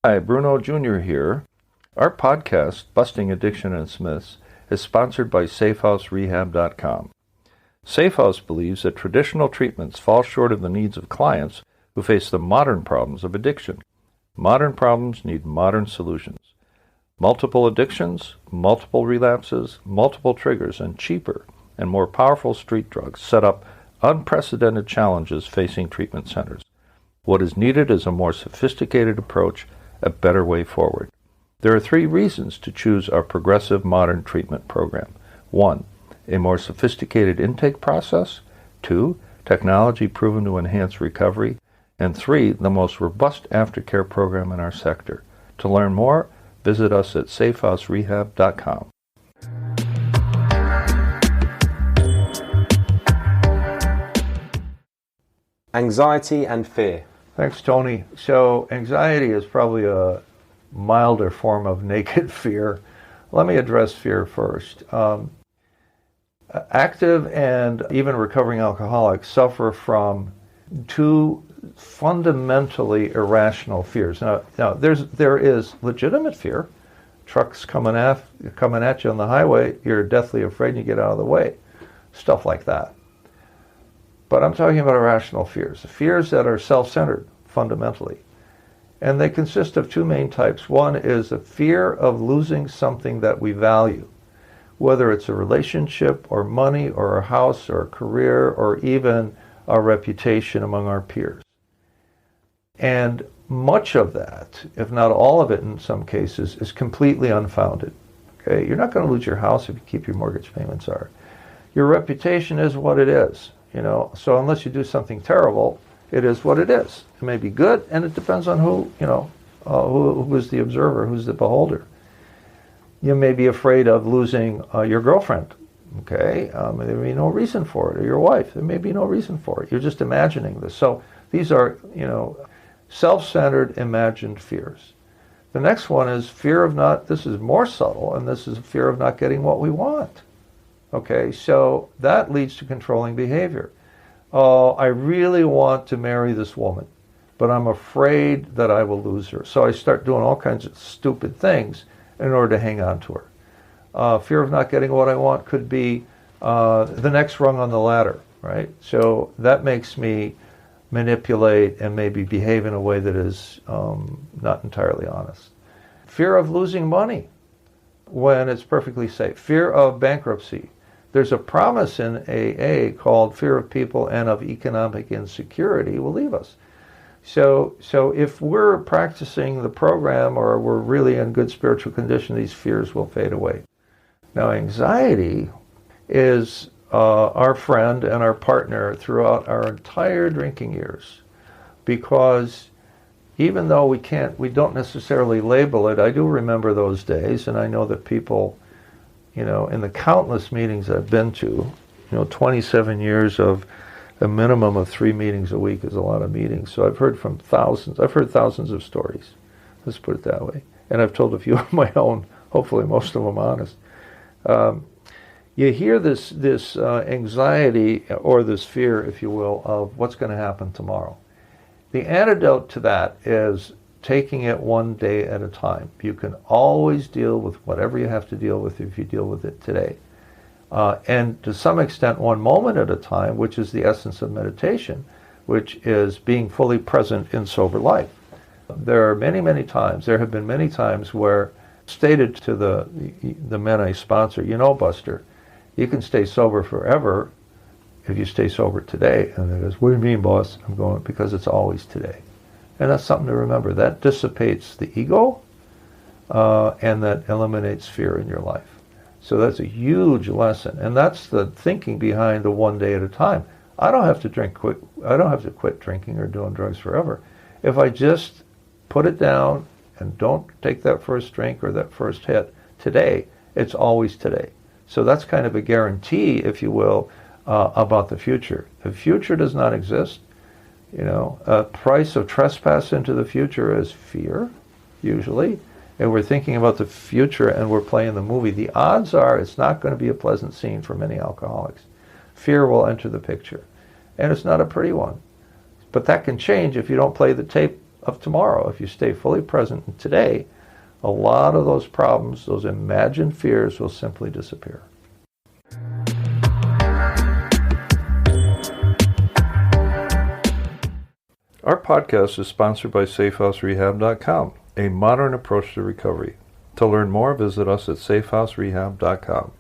Hi, Bruno Jr. here. Our podcast, Busting Addiction and Smiths, is sponsored by SafeHouseRehab.com. SafeHouse believes that traditional treatments fall short of the needs of clients who face the modern problems of addiction. Modern problems need modern solutions. Multiple addictions, multiple relapses, multiple triggers, and cheaper and more powerful street drugs set up unprecedented challenges facing treatment centers. What is needed is a more sophisticated approach, a better way forward. There are 3 reasons to choose our progressive modern treatment program. 1, a more sophisticated intake process. 2, technology proven to enhance recovery. And 3, the most robust aftercare program in our sector. To learn more, visit us at SafeHouseRehab.com. Anxiety and fear. Thanks, Tony. So anxiety is probably a milder form of naked fear. Let me address fear first. Active and even recovering alcoholics suffer from 2 fundamentally irrational fears. Now there is legitimate fear. Trucks coming at you on the highway, you're deathly afraid and you get out of the way. Stuff like that. But I'm talking about irrational fears, fears that are self-centered fundamentally. And they consist of 2 main types. One is a fear of losing something that we value, whether it's a relationship or money or a house or a career or even our reputation among our peers. And much of that, if not all of it in some cases, is completely unfounded. Okay? You're not going to lose your house if you keep your mortgage payments are. Your reputation is what it is. So unless you do something terrible, it is what it is. It may be good, and it depends on who is the observer, who's the beholder. You may be afraid of losing your girlfriend. Okay, there may be no reason for it, or your wife. There may be no reason for it. You're just imagining this. So these are, self-centered, imagined fears. The next one is fear of not. This is more subtle, and this is fear of not getting what we want. Okay, so that leads to controlling behavior. Oh, I really want to marry this woman, but I'm afraid that I will lose her. So I start doing all kinds of stupid things in order to hang on to her. Fear of not getting what I want could be the next rung on the ladder, right? So that makes me manipulate and maybe behave in a way that is not entirely honest. Fear of losing money when it's perfectly safe. Fear of bankruptcy. There's a promise in AA called fear of people and of economic insecurity will leave us. So if we're practicing the program or we're really in good spiritual condition, these fears will fade away. Now, anxiety is our friend and our partner throughout our entire drinking years, because even though we don't necessarily label it, I do remember those days, and I know that people, in the countless meetings I've been to, 27 years of a minimum of 3 meetings a week is a lot of meetings. So I've heard thousands of stories. Let's put it that way. And I've told a few of my own, hopefully most of them honest. You hear this anxiety or this fear, if you will, of what's going to happen tomorrow. The antidote to that is taking it one day at a time. You can always deal with whatever you have to deal with if you deal with it today. And to some extent, one moment at a time, which is the essence of meditation, which is being fully present in sober life. There have been many times where stated to the men I sponsor, Buster, you can stay sober forever if you stay sober today. And it is, what do you mean, boss? I'm going, because it's always today. And that's something to remember. That dissipates the ego, and that eliminates fear in your life. So that's a huge lesson. And that's the thinking behind the one day at a time. I don't have to quit drinking or doing drugs forever. If I just put it down and don't take that first drink or that first hit today, it's always today. So that's kind of a guarantee, if you will, about the future. The future does not exist. A price of trespass into the future is fear, usually. And we're thinking about the future and we're playing the movie. The odds are it's not going to be a pleasant scene for many alcoholics. Fear will enter the picture. And it's not a pretty one. But that can change if you don't play the tape of tomorrow. If you stay fully present in today, a lot of those problems, those imagined fears, will simply disappear. Our podcast is sponsored by SafeHouseRehab.com, a modern approach to recovery. To learn more, visit us at SafeHouseRehab.com.